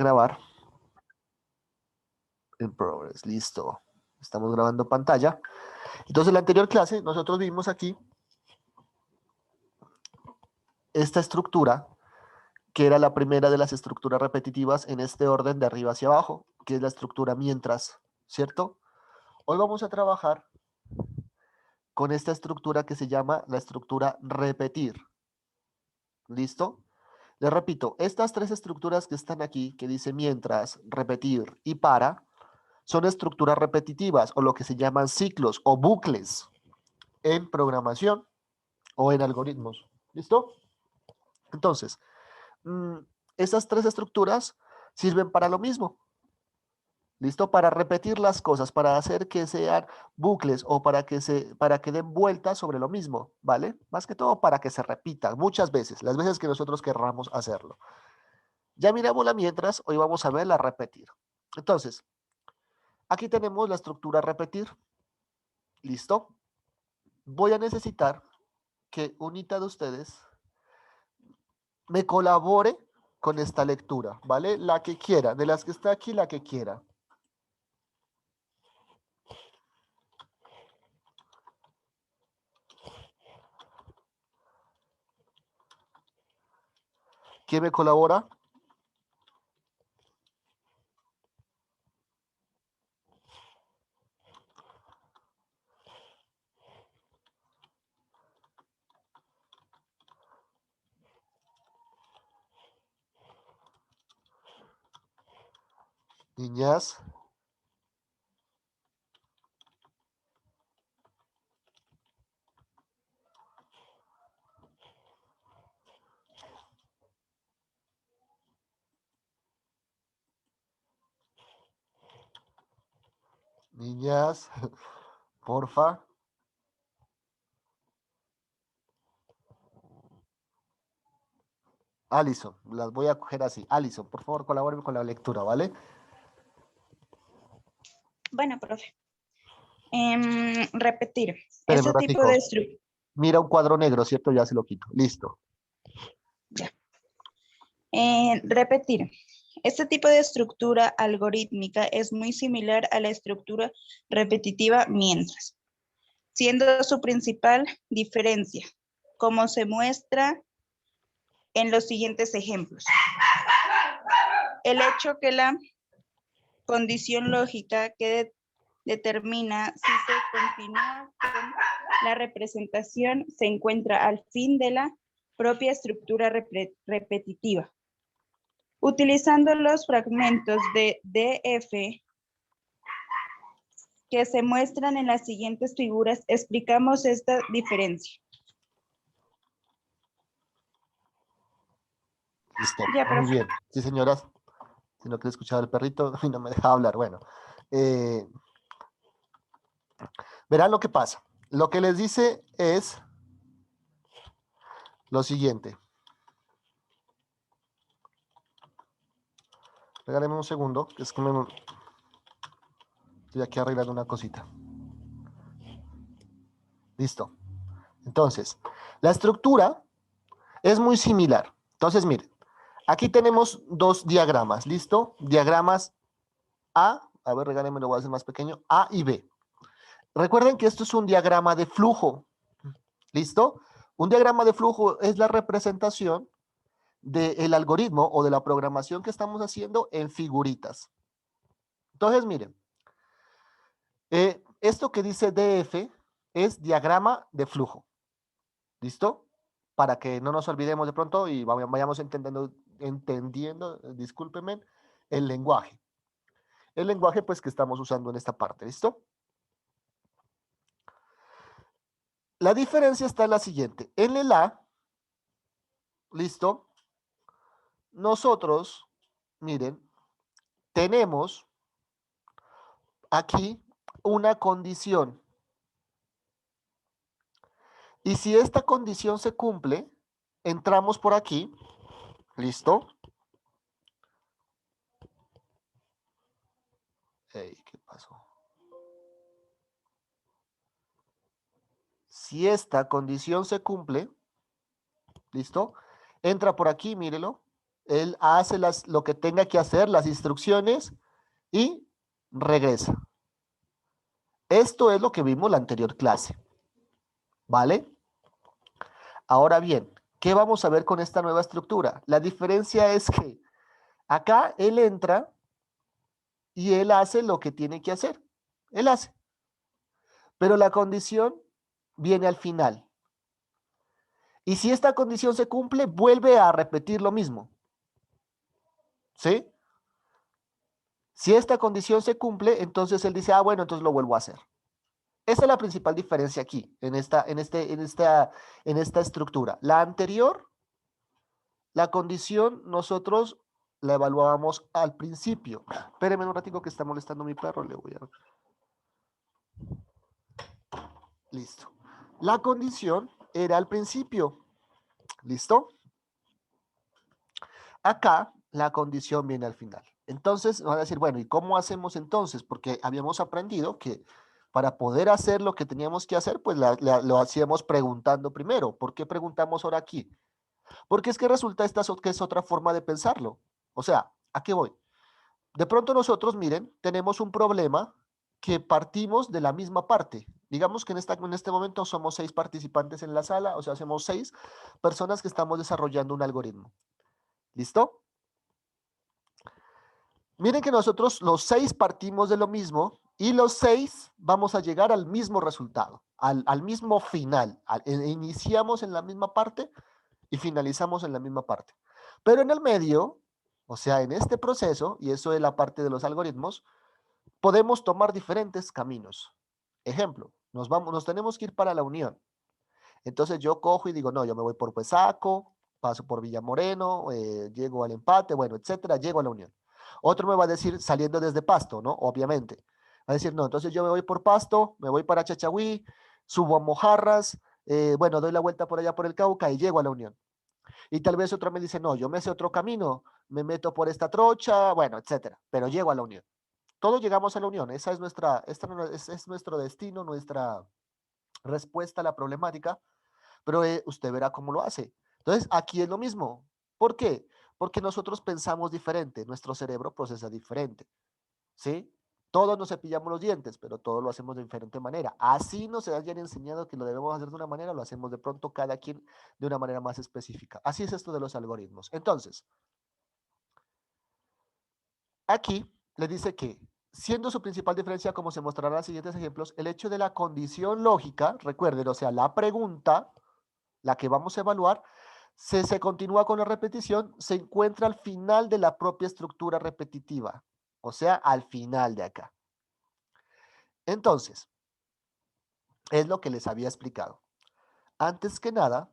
grabar en progress. Listo. Estamos grabando pantalla. Entonces, en la anterior clase, nosotros vimos aquí esta estructura, que era la primera de las estructuras repetitivas en este orden de arriba hacia abajo, que es la estructura mientras, ¿cierto? Hoy vamos a trabajar con esta estructura que se llama la estructura repetir. ¿Listo? Les repito, estas tres estructuras que están aquí, que dice mientras, repetir y para, son estructuras repetitivas o lo que se llaman ciclos o bucles en programación o en algoritmos. ¿Listo? Entonces, esas tres estructuras sirven para lo mismo. ¿Listo? Para repetir las cosas, para hacer que sean bucles o para que den vueltas sobre lo mismo, ¿vale? Más que todo para que se repitan muchas veces, las veces que nosotros querramos hacerlo. Ya miramos la mientras, hoy vamos a ver la repetir. Entonces, aquí tenemos la estructura repetir. ¿Listo? Voy a necesitar que unita de ustedes me colabore con esta lectura, ¿vale? La que quiera, de las que está aquí, la que quiera. ¿Quién me colabora? Niñas. Niñas, porfa. Alison, las voy a coger así. Alison, por favor, colabóreme con la lectura, ¿vale? Bueno, profe. Repetir. Espérenme Ese un tipo ratico. de estructura. Mira un cuadro negro, ¿cierto? Ya se lo quito. Listo. Repetir. Este tipo de estructura algorítmica es muy similar a la estructura repetitiva mientras, siendo su principal diferencia, como se muestra en los siguientes ejemplos. El hecho que la condición lógica que determina si se continúa con la representación se encuentra al fin de la propia estructura repetitiva. Utilizando los fragmentos de DF que se muestran en las siguientes figuras, explicamos esta diferencia. Listo. Ya, Muy profe. bien. Sí, señoras. Si no quiere escuchar el perrito y no me deja hablar. Bueno. Verán lo que pasa. Lo que les dice es lo siguiente. Regáleme un segundo, que es que estoy aquí arreglando una cosita. Listo. Entonces, la estructura es muy similar. Entonces, miren, aquí tenemos dos diagramas, ¿listo? Diagramas a ver, regálenme, lo voy a hacer más pequeño, A y B. Recuerden que esto es un diagrama de flujo, ¿listo? Un diagrama de flujo es la representación del algoritmo o de la programación que estamos haciendo en figuritas. Entonces, miren, esto que dice DF es diagrama de flujo, ¿listo? Para que no nos olvidemos de pronto y vayamos entendiendo, discúlpenme, el lenguaje. El lenguaje, pues, que estamos usando en esta parte, ¿listo? La diferencia está en la siguiente. En el A, ¿listo? Nosotros, miren, tenemos aquí una condición. Y si esta condición se cumple, entramos por aquí, ¿listo? Ey, ¿qué pasó? Si esta condición se cumple, ¿listo? Entra por aquí, mírelo. él hace lo que tenga que hacer, las instrucciones, y regresa. Esto es lo que vimos en la anterior clase, ¿vale? Ahora bien, ¿qué vamos a ver con esta nueva estructura? La diferencia es que acá él entra y él hace lo que tiene que hacer. Él hace. Pero la condición viene al final. Y si esta condición se cumple, vuelve a repetir lo mismo. ¿Sí? Si esta condición se cumple, entonces él dice, ah, bueno, entonces lo vuelvo a hacer. Esa es la principal diferencia aquí, en esta estructura. La anterior, la condición, nosotros la evaluábamos al principio. Espérenme un ratico que está molestando mi perro, le voy a... Listo. La condición era al principio. ¿Listo? Acá la condición viene al final. Entonces van a decir, bueno, ¿y cómo hacemos entonces? Porque habíamos aprendido que para poder hacer lo que teníamos que hacer, pues lo hacíamos preguntando primero. ¿Por qué preguntamos ahora aquí? Porque es que resulta que es otra forma de pensarlo. O sea, ¿a qué voy? De pronto nosotros, miren, tenemos un problema que partimos de la misma parte. Digamos que en este momento somos 6 participantes en la sala, o sea, somos 6 personas que estamos desarrollando un algoritmo. ¿Listo? Miren que nosotros los 6 partimos de lo mismo y los 6 vamos a llegar al mismo resultado, al mismo final. Iniciamos en la misma parte y finalizamos en la misma parte. Pero en el medio, o sea, en este proceso, y eso es la parte de los algoritmos, podemos tomar diferentes caminos. Ejemplo, nos tenemos que ir para la unión. Entonces yo cojo y digo, no, yo me voy por Pesaco, paso por Villamoreno, llego al empate, bueno, etcétera, llego a la unión. Otro me va a decir saliendo desde Pasto, ¿no? Obviamente. Va a decir, no, entonces yo me voy por Pasto, me voy para Chachagüí, subo a Mojarras, bueno, doy la vuelta por allá por el Cauca y llego a la unión. Y tal vez otro me dice, no, yo me sé otro camino, me meto por esta trocha, bueno, etcétera, pero llego a la unión. Todos llegamos a la unión, esa es es nuestro destino, nuestra respuesta a la problemática, pero usted verá cómo lo hace. Entonces, aquí es lo mismo. ¿Por qué? Porque nosotros pensamos diferente, nuestro cerebro procesa diferente, ¿sí? Todos nos cepillamos los dientes, pero todos lo hacemos de diferente manera. Así nos hayan enseñado que lo debemos hacer de una manera, lo hacemos de pronto cada quien de una manera más específica. Así es esto de los algoritmos. Entonces, aquí le dice que, siendo su principal diferencia, como se mostrará en los siguientes ejemplos, el hecho de la condición lógica, recuerden, o sea, la pregunta, la que vamos a evaluar, se continúa con la repetición, se encuentra al final de la propia estructura repetitiva, o sea, al final de acá. Entonces, es lo que les había explicado. Antes que nada,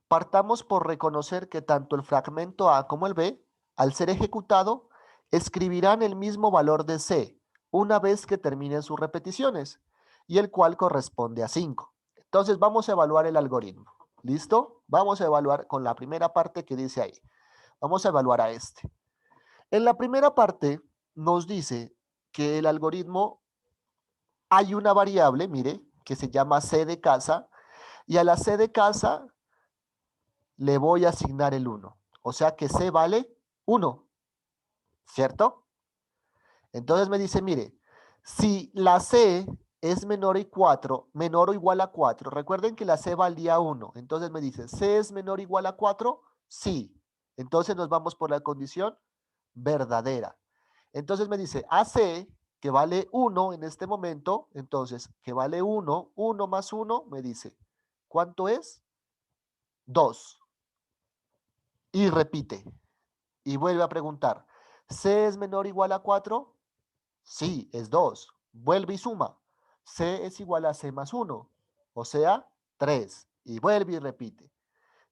partamos por reconocer que tanto el fragmento A como el B, al ser ejecutado, escribirán el mismo valor de C una vez que terminen sus repeticiones, y el cual corresponde a 5. Entonces vamos a evaluar el algoritmo. ¿Listo? Vamos a evaluar con la primera parte que dice ahí. Vamos a evaluar a este. En la primera parte nos dice que el algoritmo, hay una variable, mire, que se llama C de casa, y a la C de casa le voy a asignar el 1. O sea que C vale 1, ¿cierto? Entonces me dice, mire, si la C es menor o igual a 4, recuerden que la C valía 1, entonces me dice, ¿C es menor o igual a 4? Sí. Entonces nos vamos por la condición verdadera. Entonces me dice, AC, que vale 1 en este momento, entonces, que vale 1, 1 más 1, me dice, ¿cuánto es? 2. Y repite. Y vuelve a preguntar, ¿C es menor o igual a 4? Sí, es 2. Vuelve y suma. C es igual a C más 1, o sea, 3. Y vuelve y repite.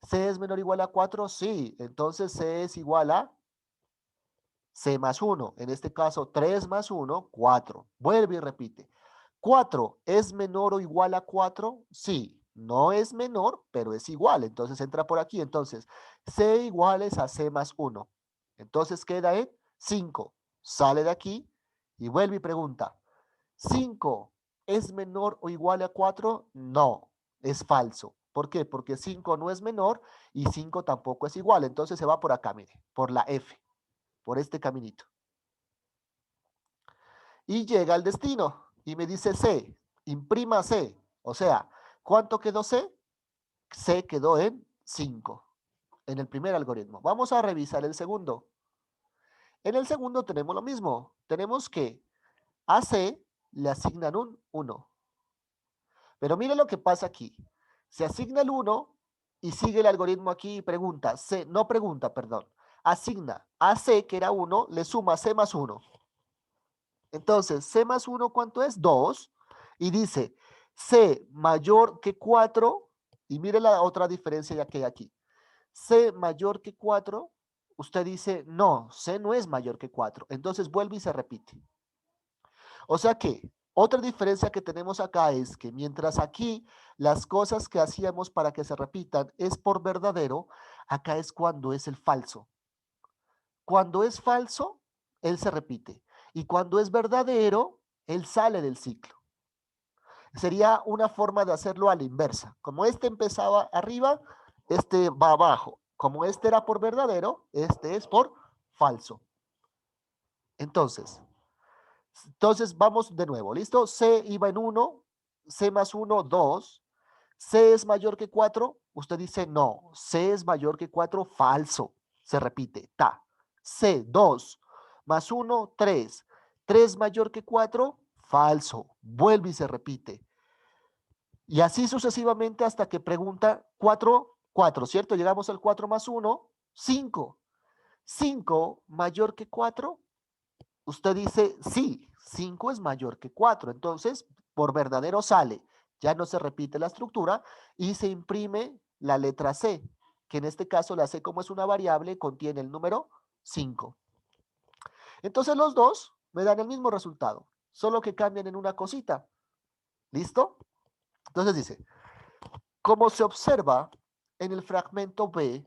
¿C es menor o igual a 4? Sí, entonces C es igual a C más 1. En este caso, 3 más 1, 4. Vuelve y repite. 4 es menor o igual a 4? Sí, no es menor, pero es igual. Entonces entra por aquí. Entonces, C iguales a C más 1. Entonces queda en 5. Sale de aquí y vuelve y pregunta. ¿5 es menor o igual a 4? No, es falso. ¿Por qué? Porque 5 no es menor y 5 tampoco es igual. Entonces se va por acá, mire, por la F, por este caminito. Y llega al destino y me dice C, imprima C. O sea, ¿cuánto quedó C? C quedó en 5 en el primer algoritmo. Vamos a revisar el segundo. En el segundo tenemos lo mismo. Tenemos que a C le asignan un 1. Pero mire lo que pasa aquí. Se asigna el 1 y sigue el algoritmo aquí y pregunta, C, no pregunta, perdón. Asigna a C, que era 1, le suma C más 1. Entonces, C más 1, ¿cuánto es? 2. Y dice, C mayor que 4, y mire la otra diferencia ya que hay aquí. C mayor que 4, usted dice, no, C no es mayor que 4. Entonces vuelve y se repite. O sea que, otra diferencia que tenemos acá es que mientras aquí las cosas que hacíamos para que se repitan es por verdadero, acá es cuando es el falso. Cuando es falso, él se repite. Y cuando es verdadero, él sale del ciclo. Sería una forma de hacerlo a la inversa. Como este empezaba arriba, este va abajo. Como este era por verdadero, este es por falso. Entonces vamos de nuevo, ¿listo? C iba en 1, C más 1, 2. C es mayor que 4, usted dice no. C es mayor que 4, falso. Se repite, ta. C, 2 más 1, 3. 3 mayor que 4, falso. Vuelve y se repite. Y así sucesivamente hasta que pregunta 4, 4, ¿cierto? Llegamos al 4 más 1, 5. 5 mayor que 4, usted dice sí, 5 es mayor que 4. Entonces, por verdadero sale. Ya no se repite la estructura y se imprime la letra C, que en este caso la C, como es una variable, contiene el número 5. Entonces los dos me dan el mismo resultado, solo que cambian en una cosita. ¿Listo? Entonces dice, como se observa en el fragmento B,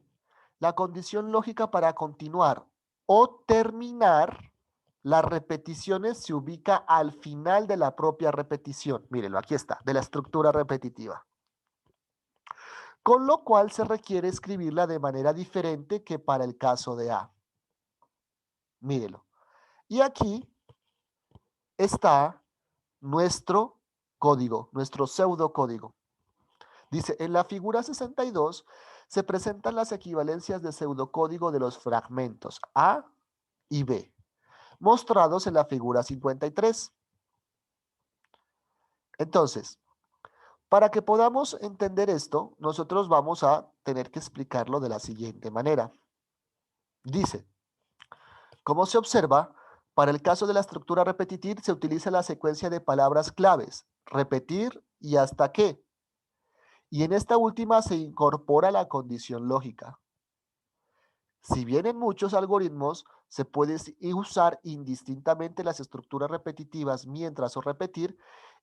la condición lógica para continuar o terminar las repeticiones se ubica al final de la propia repetición. Mírenlo, aquí está, de la estructura repetitiva. Con lo cual se requiere escribirla de manera diferente que para el caso de A. Mírenlo. Y aquí está nuestro código, nuestro pseudocódigo. Dice, en la figura 62 se presentan las equivalencias de pseudocódigo de los fragmentos A y B, mostrados en la figura 53. Entonces, para que podamos entender esto, nosotros vamos a tener que explicarlo de la siguiente manera. Dice, como se observa, para el caso de la estructura repetir se utiliza la secuencia de palabras claves, repetir y hasta qué. Y en esta última se incorpora la condición lógica. Si bien en muchos algoritmos se puede usar indistintamente las estructuras repetitivas mientras o repetir,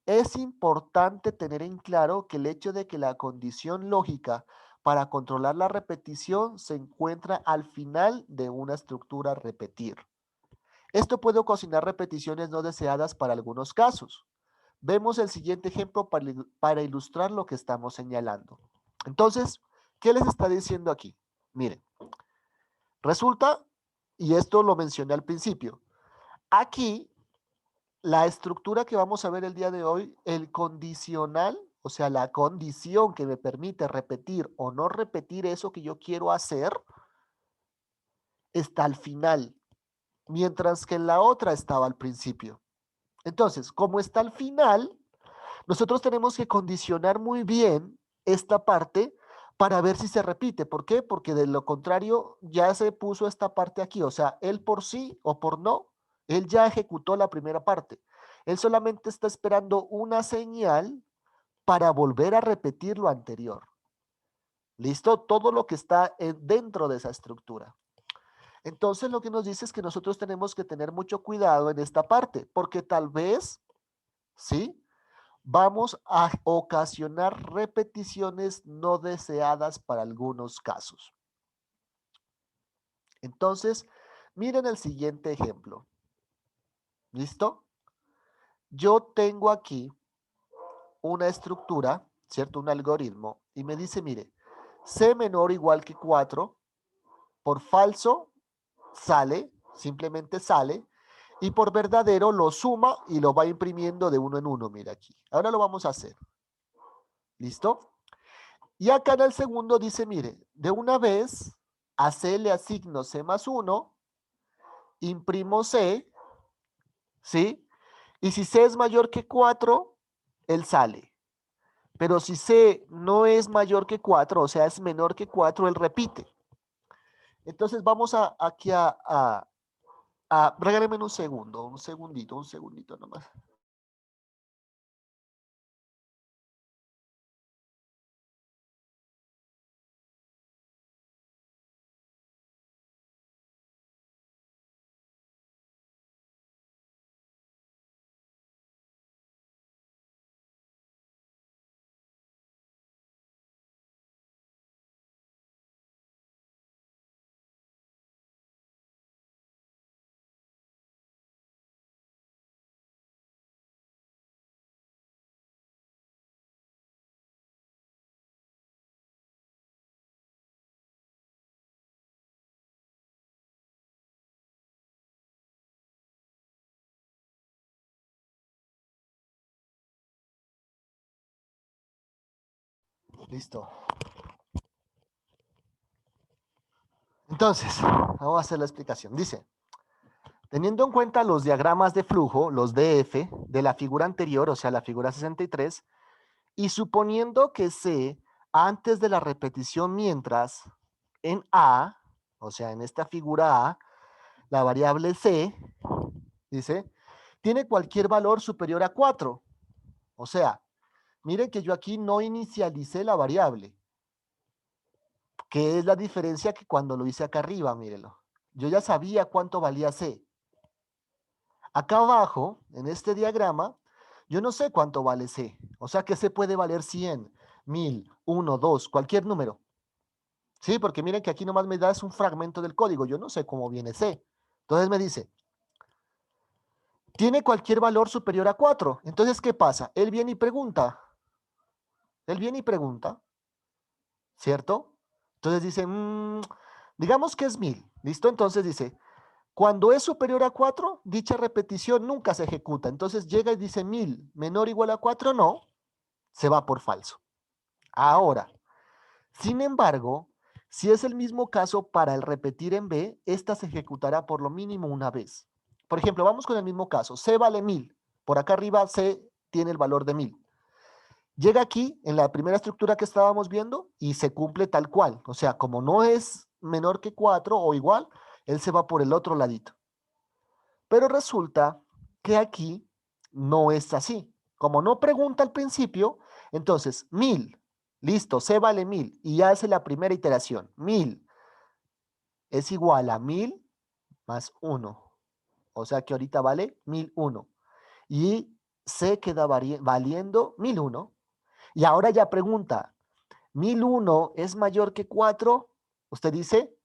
es importante tener en claro que el hecho de que la condición lógica para controlar la repetición se encuentra al final de una estructura repetir. Esto puede ocasionar repeticiones no deseadas para algunos casos. Vemos el siguiente ejemplo para ilustrar lo que estamos señalando. Entonces, ¿qué les está diciendo aquí? Miren. Resulta, y esto lo mencioné al principio, aquí la estructura que vamos a ver el día de hoy, el condicional, o sea, la condición que me permite repetir o no repetir eso que yo quiero hacer, está al final, mientras que en la otra estaba al principio. Entonces, como está al final, nosotros tenemos que condicionar muy bien esta parte para ver si se repite. ¿Por qué? Porque de lo contrario ya se puso esta parte aquí. O sea, él por sí o por no, él ya ejecutó la primera parte. Él solamente está esperando una señal para volver a repetir lo anterior. ¿Listo? Todo lo que está dentro de esa estructura. Entonces lo que nos dice es que nosotros tenemos que tener mucho cuidado en esta parte, porque tal vez, ¿sí? Vamos a ocasionar repeticiones no deseadas para algunos casos. Entonces, miren el siguiente ejemplo. ¿Listo? Yo tengo aquí una estructura, ¿cierto? Un algoritmo, y me dice, mire, C menor o igual que 4, por falso sale, simplemente sale, y por verdadero lo suma y lo va imprimiendo de uno en uno, mira aquí. Ahora lo vamos a hacer. ¿Listo? Y acá en el segundo dice, mire, de una vez a C le asigno C más 1, imprimo C, ¿sí? Y si C es mayor que 4, él sale. Pero si C no es mayor que 4, o sea, es menor que 4, él repite. Entonces vamos aquí regáleme un segundo, un segundito nomás. Listo. Entonces, vamos a hacer la explicación. Dice, teniendo en cuenta los diagramas de flujo, los DF, de la figura anterior, o sea, la figura 63, y suponiendo que C, antes de la repetición mientras, en A, o sea, en esta figura A, la variable C, dice, tiene cualquier valor superior a 4. O sea, miren que yo aquí no inicialicé la variable, que es la diferencia que cuando lo hice acá arriba, mírenlo. Yo ya sabía cuánto valía C. Acá abajo, en este diagrama, yo no sé cuánto vale C. O sea que C puede valer 100, 1000, 1, 2, cualquier número. Sí, porque miren que aquí nomás me das un fragmento del código. Yo no sé cómo viene C. Entonces me dice, tiene cualquier valor superior a 4. Entonces, ¿qué pasa? Él viene y pregunta. Él viene y pregunta, ¿cierto? Entonces dice, digamos que es 1000. ¿Listo? Entonces dice, cuando es superior a 4, dicha repetición nunca se ejecuta. Entonces llega y dice 1000 menor o igual a 4, no, se va por falso. Ahora, sin embargo, si es el mismo caso para el repetir en B, esta se ejecutará por lo mínimo una vez. Por ejemplo, vamos con el mismo caso. C vale 1000. Por acá arriba C tiene el valor de 1000. Llega aquí en la primera estructura que estábamos viendo y se cumple tal cual. O sea, como no es menor que 4 o igual, él se va por el otro ladito. Pero resulta que aquí no es así. Como no pregunta al principio, entonces 1000, listo, C vale 1000 y hace la primera iteración. 1000 es igual a 1000 más 1. O sea que ahorita vale 1001. Y C queda valiendo 1001. Y ahora ya pregunta, 1001 es mayor que 4. Usted dice,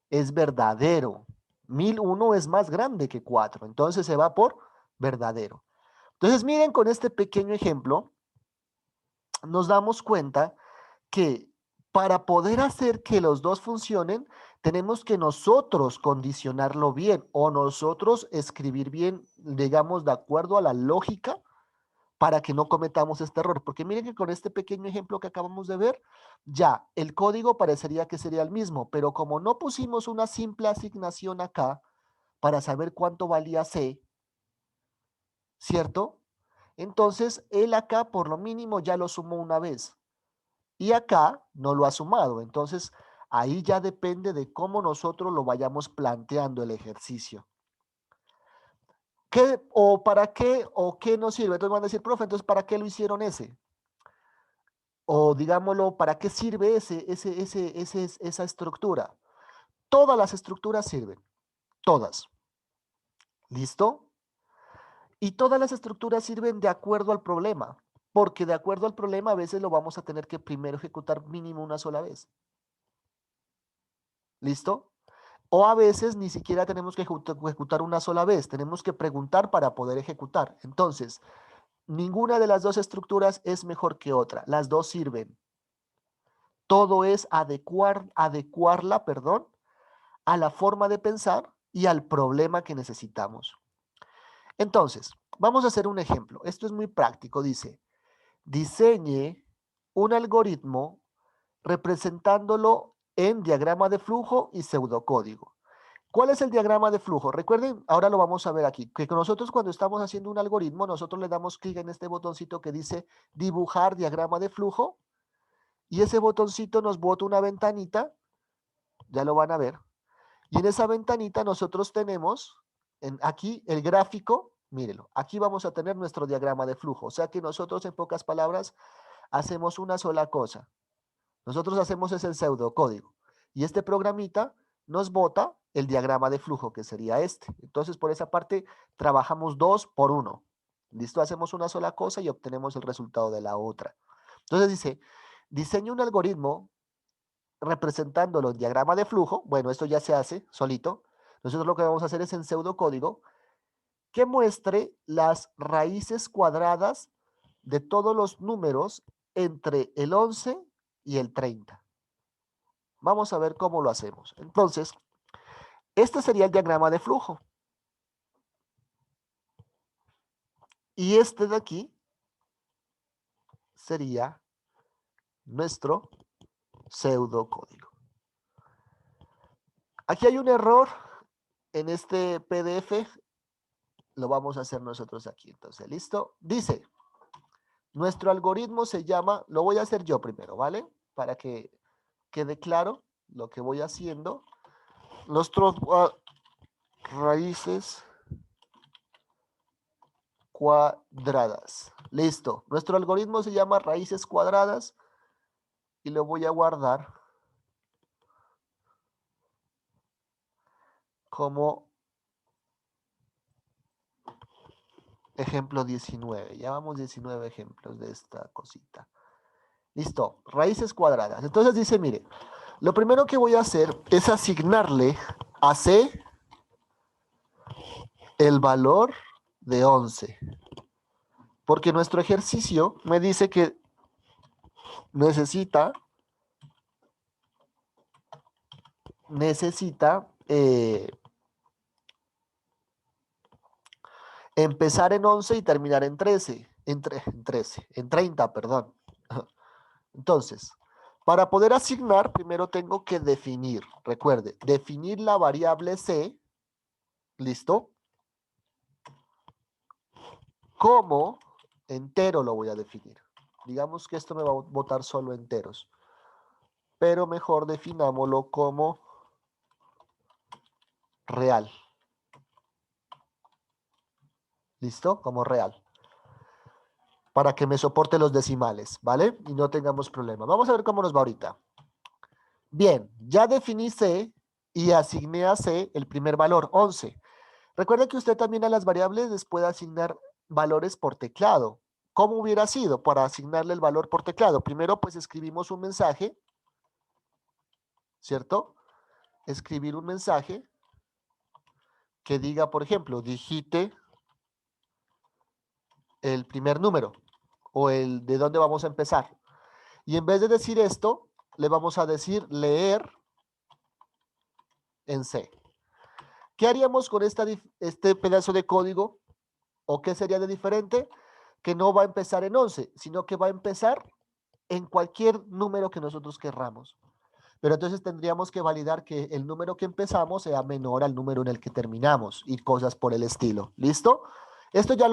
es verdadero. 1001 es más grande que 4. Entonces se va por verdadero. Entonces miren con este pequeño ejemplo, nos damos cuenta que para poder hacer que los dos funcionen, tenemos que nosotros condicionarlo bien o nosotros escribir bien, digamos, de acuerdo a la lógica para que no cometamos este error. Porque miren que con este pequeño ejemplo que acabamos de ver, ya el código parecería que sería el mismo, pero como no pusimos una simple asignación acá para saber cuánto valía C, ¿cierto? Entonces, él acá por lo mínimo ya lo sumó una vez y acá no lo ha sumado. Entonces, ahí ya depende de cómo nosotros lo vayamos planteando el ejercicio. ¿Qué o para qué o qué nos sirve? Entonces van a decir, profe, entonces ¿para qué lo hicieron ese? O digámoslo, ¿para qué sirve esa estructura? Todas las estructuras sirven, todas. ¿Listo? Y todas las estructuras sirven de acuerdo al problema, porque de acuerdo al problema a veces lo vamos a tener que primero ejecutar mínimo una sola vez. ¿Listo? O a veces ni siquiera tenemos que ejecutar una sola vez, tenemos que preguntar para poder ejecutar. Entonces, ninguna de las dos estructuras es mejor que otra, las dos sirven. Todo es adecuarla, perdón, a la forma de pensar y al problema que necesitamos. Entonces, vamos a hacer un ejemplo. Esto es muy práctico. Dice, diseñe un algoritmo representándolo en diagrama de flujo y pseudocódigo. ¿Cuál es el diagrama de flujo? Recuerden, ahora lo vamos a ver aquí, que nosotros cuando estamos haciendo un algoritmo, nosotros le damos clic en este botoncito que dice dibujar diagrama de flujo y ese botoncito nos bota una ventanita, ya lo van a ver, y en esa ventanita nosotros tenemos aquí el gráfico, mírenlo, aquí vamos a tener nuestro diagrama de flujo, o sea que nosotros en pocas palabras hacemos una sola cosa. Nosotros hacemos ese pseudocódigo y este programita nos bota el diagrama de flujo que sería este. Entonces por esa parte trabajamos 2 por 1. ¿Listo? Hacemos una sola cosa y obtenemos el resultado de la otra. Entonces dice, diseña un algoritmo representándolo en diagrama de flujo. Bueno, esto ya se hace solito. Nosotros lo que vamos a hacer es en pseudocódigo que muestre las raíces cuadradas de todos los números entre el 11 y el 30. Vamos a ver cómo lo hacemos. Entonces, este sería el diagrama de flujo. Y este de aquí sería nuestro pseudocódigo. Aquí hay un error en este PDF. Lo vamos a hacer nosotros aquí. Entonces, ¿listo? Dice, nuestro algoritmo se llama, lo voy a hacer yo primero, ¿vale? Para que quede claro lo que voy haciendo. Nuestros raíces cuadradas. Listo. Nuestro algoritmo se llama raíces cuadradas y lo voy a guardar como ejemplo 19. Ya vamos 19 ejemplos de esta cosita. Listo. Raíces cuadradas. Entonces dice, mire, lo primero que voy a hacer es asignarle a C el valor de 11. Porque nuestro ejercicio me dice que necesita empezar en 11 y terminar en 13, en 30, perdón. Entonces, para poder asignar, primero tengo que definir, recuerde, definir la variable C, ¿listo? Como entero lo voy a definir. Digamos que esto me va a botar solo enteros, pero mejor definámoslo como real. ¿Listo? Como real. Para que me soporte los decimales, ¿vale? Y no tengamos problemas. Vamos a ver cómo nos va ahorita. Bien, ya definí C y asigné a C el primer valor, 11. Recuerde que usted también a las variables les puede asignar valores por teclado. ¿Cómo hubiera sido para asignarle el valor por teclado? Primero, pues escribimos un mensaje, ¿cierto? Escribir un mensaje que diga, por ejemplo, digite el primer número o el de dónde vamos a empezar. Y en vez de decir esto, le vamos a decir leer en C. ¿Qué haríamos con este pedazo de código? ¿O qué sería de diferente? Que no va a empezar en 11, sino que va a empezar en cualquier número que nosotros querramos. Pero entonces tendríamos que validar que el número que empezamos sea menor al número en el que terminamos y cosas por el estilo. ¿Listo? Esto ya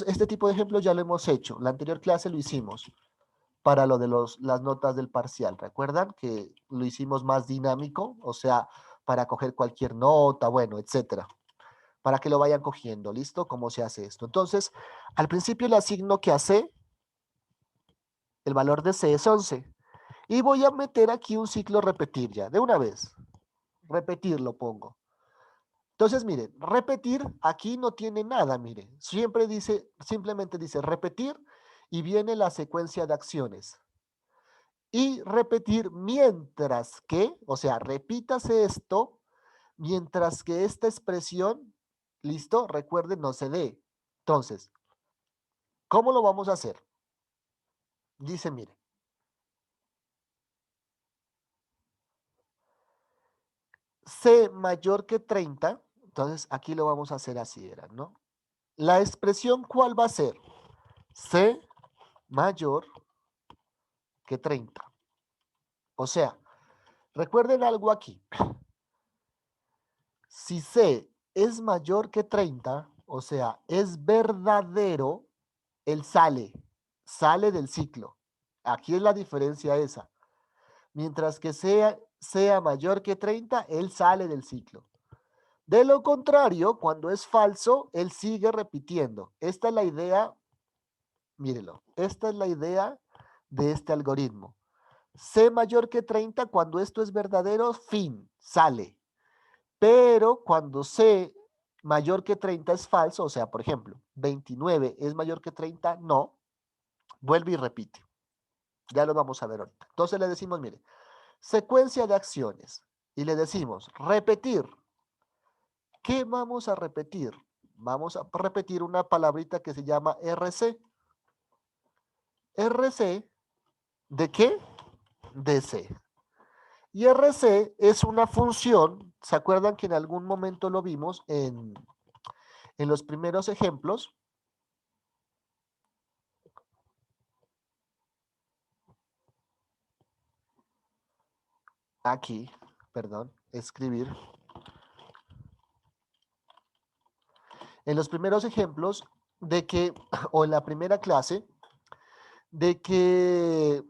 este tipo de ejemplos ya lo hemos hecho. La anterior clase lo hicimos para lo de las notas del parcial. ¿Recuerdan que lo hicimos más dinámico? O sea, para coger cualquier nota, bueno, etcétera. Para que lo vayan cogiendo, ¿listo? ¿Cómo se hace esto? Entonces, al principio le asigno que a C, el valor de C es 11. Y voy a meter aquí un ciclo repetir ya, de una vez. Repetir lo pongo. Entonces, miren, repetir aquí no tiene nada, miren. Simplemente dice repetir y viene la secuencia de acciones. Y repetir mientras que, o sea, repítase esto, mientras que esta expresión, listo, recuerden, no se dé. Entonces, ¿cómo lo vamos a hacer? Dice, mire, C mayor que 30, entonces aquí lo vamos a hacer así, ¿era, no? La expresión, ¿cuál va a ser? C mayor que 30. O sea, recuerden algo aquí. Si C es mayor que 30, o sea, es verdadero, él sale del ciclo. Aquí es la diferencia esa. Mientras que sea mayor que 30, él sale del ciclo. De lo contrario, cuando es falso, él sigue repitiendo. Esta es la idea, mírelo, esta es la idea de este algoritmo. C mayor que 30, cuando esto es verdadero, fin, sale. Pero cuando C mayor que 30 es falso, o sea, por ejemplo, 29 es mayor que 30, no, vuelve y repite. Ya lo vamos a ver ahorita. Entonces le decimos, mire, secuencia de acciones. Y le decimos, repetir. ¿Qué vamos a repetir? Vamos a repetir una palabrita que se llama RC. RC, ¿de qué? De C. Y RC es una función, ¿se acuerdan que en algún momento lo vimos en los primeros ejemplos? Aquí, perdón, escribir. En los primeros ejemplos de que, o en la primera clase, de que,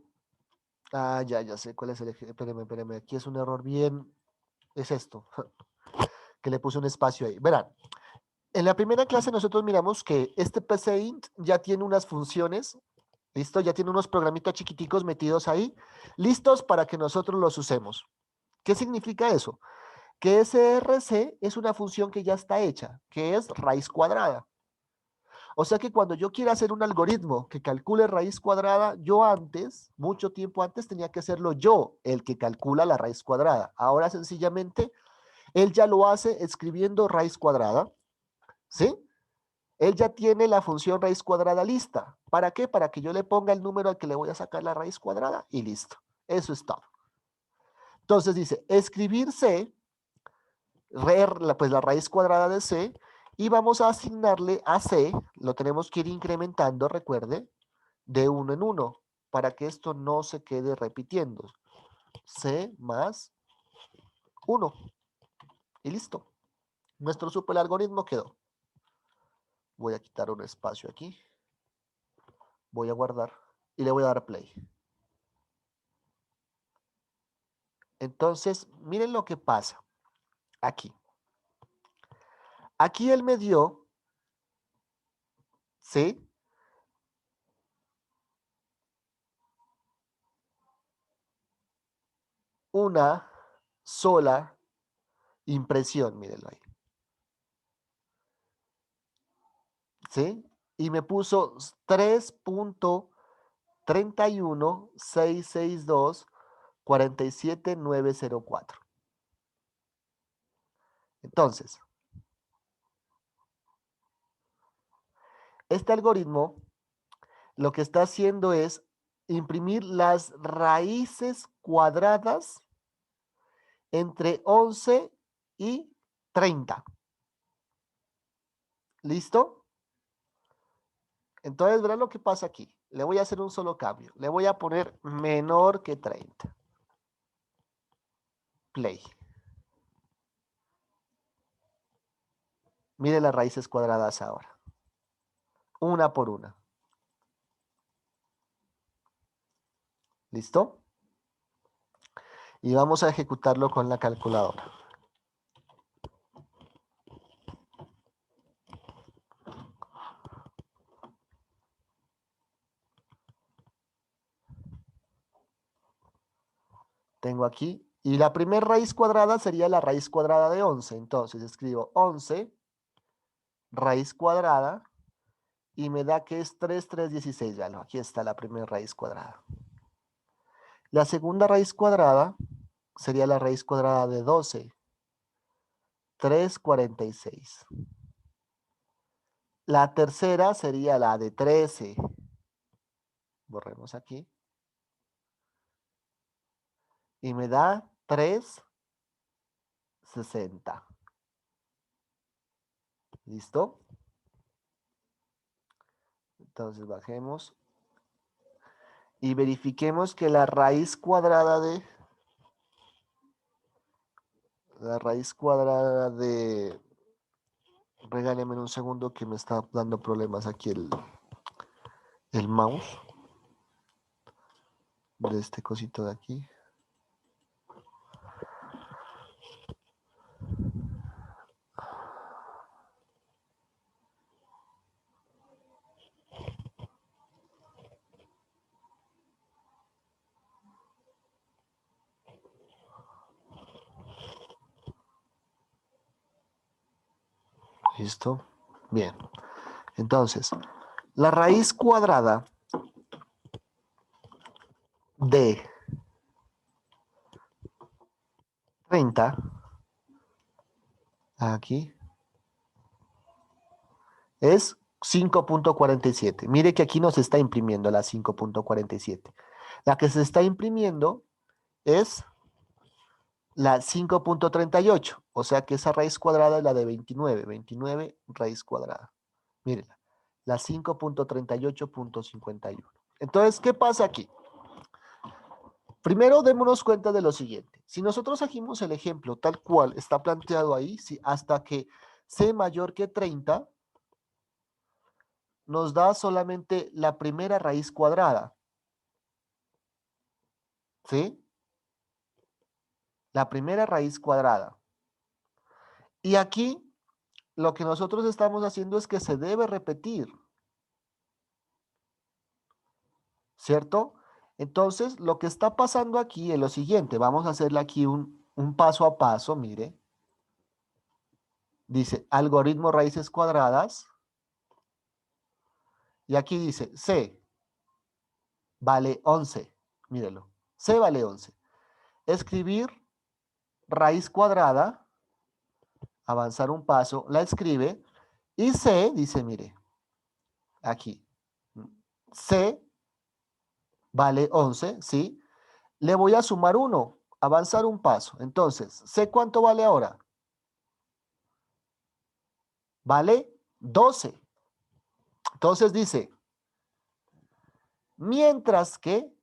ya sé cuál es el ejemplo, espérame, aquí es un error bien, es esto, que le puse un espacio ahí. Verán, en la primera clase nosotros miramos que este PCInt ya tiene unas funciones, ¿listo? Ya tiene unos programitas chiquiticos metidos ahí, listos para que nosotros los usemos. ¿Qué significa eso? Que SRC es una función que ya está hecha, que es raíz cuadrada. O sea que cuando yo quiera hacer un algoritmo que calcule raíz cuadrada, yo antes, mucho tiempo antes, tenía que hacerlo yo, el que calcula la raíz cuadrada. Ahora sencillamente, él ya lo hace escribiendo raíz cuadrada, ¿sí? Él ya tiene la función raíz cuadrada lista. ¿Para qué? Para que yo le ponga el número al que le voy a sacar la raíz cuadrada y listo. Eso es todo. Entonces dice, escribir C, pues la raíz cuadrada de C, y vamos a asignarle a C, lo tenemos que ir incrementando, recuerde, de uno en uno, para que esto no se quede repitiendo. C más 1. Y listo. Nuestro super algoritmo quedó. Voy a quitar un espacio aquí. Voy a guardar y le voy a dar play. Entonces, miren lo que pasa aquí. Aquí él me dio, ¿sí? Una sola impresión, mírenlo ahí. ¿Sí? Y me puso 3.31662.47904. Entonces, este algoritmo lo que está haciendo es imprimir las raíces cuadradas entre 11 y 30. ¿Listo? Entonces, verán lo que pasa aquí. Le voy a hacer un solo cambio. Le voy a poner menor que 30. Play. Mire las raíces cuadradas ahora. Una por una. ¿Listo? Y vamos a ejecutarlo con la calculadora. Tengo aquí. Y la primera raíz cuadrada sería la raíz cuadrada de 11. Entonces escribo 11 raíz cuadrada y me da que es 3.316. Ya no, aquí está la primera raíz cuadrada. La segunda raíz cuadrada sería la raíz cuadrada de 12. 3.46. La tercera sería la de 13. Borremos aquí. Y me da 60. ¿Listo? Entonces bajemos y verifiquemos que la raíz cuadrada de, regáleme un segundo que me está dando problemas aquí el mouse de este cosito de aquí. ¿Listo? Bien. Entonces, la raíz cuadrada de 30, aquí, es 5.47. Mire que aquí nos está imprimiendo la 5.47. La que se está imprimiendo es la 5.38, o sea que esa raíz cuadrada es la de 29, 29 raíz cuadrada. Mírenla, la 5.38.51. Entonces, ¿qué pasa aquí? Primero, démonos cuenta de lo siguiente. Si nosotros seguimos el ejemplo tal cual está planteado ahí, si hasta que c mayor que 30, nos da solamente la primera raíz cuadrada. ¿Sí? La primera raíz cuadrada. Y aquí lo que nosotros estamos haciendo es que se debe repetir. ¿Cierto? Entonces, lo que está pasando aquí es lo siguiente. Vamos a hacerle aquí un paso a paso, mire. Dice, algoritmo raíces cuadradas. Y aquí dice, C vale 11. Mírelo. C vale 11. Escribir raíz cuadrada. Avanzar un paso. La escribe. Y C dice, mire. Aquí. C vale 11, ¿sí? Le voy a sumar 1. Avanzar un paso. Entonces, ¿C cuánto vale ahora? Vale 12. Entonces dice, mientras que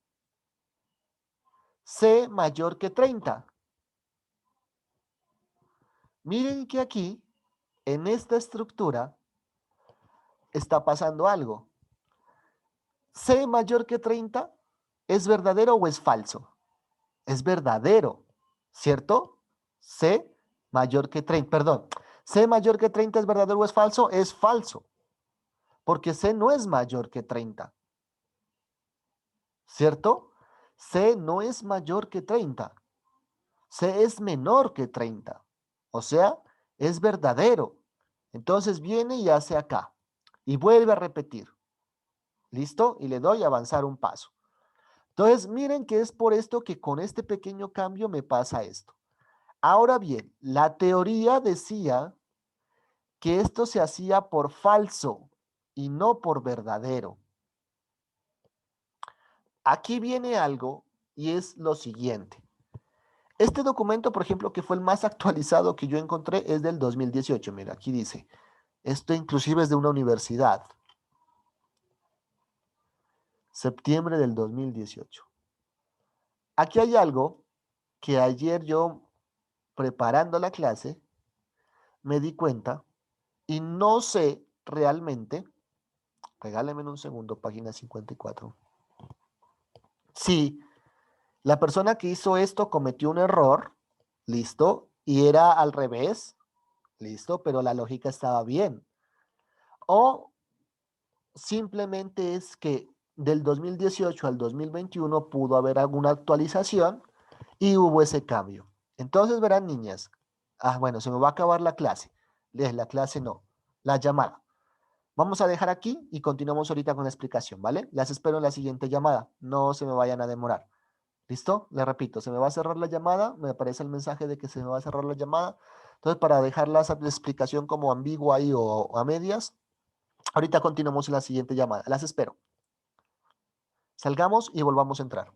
C mayor que 30. Miren que aquí, en esta estructura, está pasando algo. C mayor que 30, ¿es verdadero o es falso? Es verdadero, ¿cierto? C mayor que 30, perdón. C mayor que 30 ¿es verdadero o es falso? Es falso, porque C no es mayor que 30, ¿cierto? C no es mayor que 30. C es menor que 30. O sea, es verdadero. Entonces viene y hace acá. Y vuelve a repetir. ¿Listo? Y le doy a avanzar un paso. Entonces, miren que es por esto que con este pequeño cambio me pasa esto. Ahora bien, la teoría decía que esto se hacía por falso y no por verdadero. Aquí viene algo y es lo siguiente. Este documento, por ejemplo, que fue el más actualizado que yo encontré, es del 2018. Mira, aquí dice, esto inclusive es de una universidad. Septiembre del 2018. Aquí hay algo que ayer yo, preparando la clase, me di cuenta y no sé realmente, regálenme un segundo, página 54. Sí, la persona que hizo esto cometió un error, listo, y era al revés, listo, pero la lógica estaba bien. O simplemente es que del 2018 al 2021 pudo haber alguna actualización y hubo ese cambio. Entonces verán, niñas, bueno, se me va a acabar la clase. La clase no, la llamada. Vamos a dejar aquí y continuamos ahorita con la explicación, ¿vale? Las espero en la siguiente llamada. No se me vayan a demorar. ¿Listo? Les repito, se me va a cerrar la llamada. Me aparece el mensaje de que se me va a cerrar la llamada. Entonces, para dejar la explicación como ambigua ahí o a medias, ahorita continuamos en la siguiente llamada. Las espero. Salgamos y volvamos a entrar.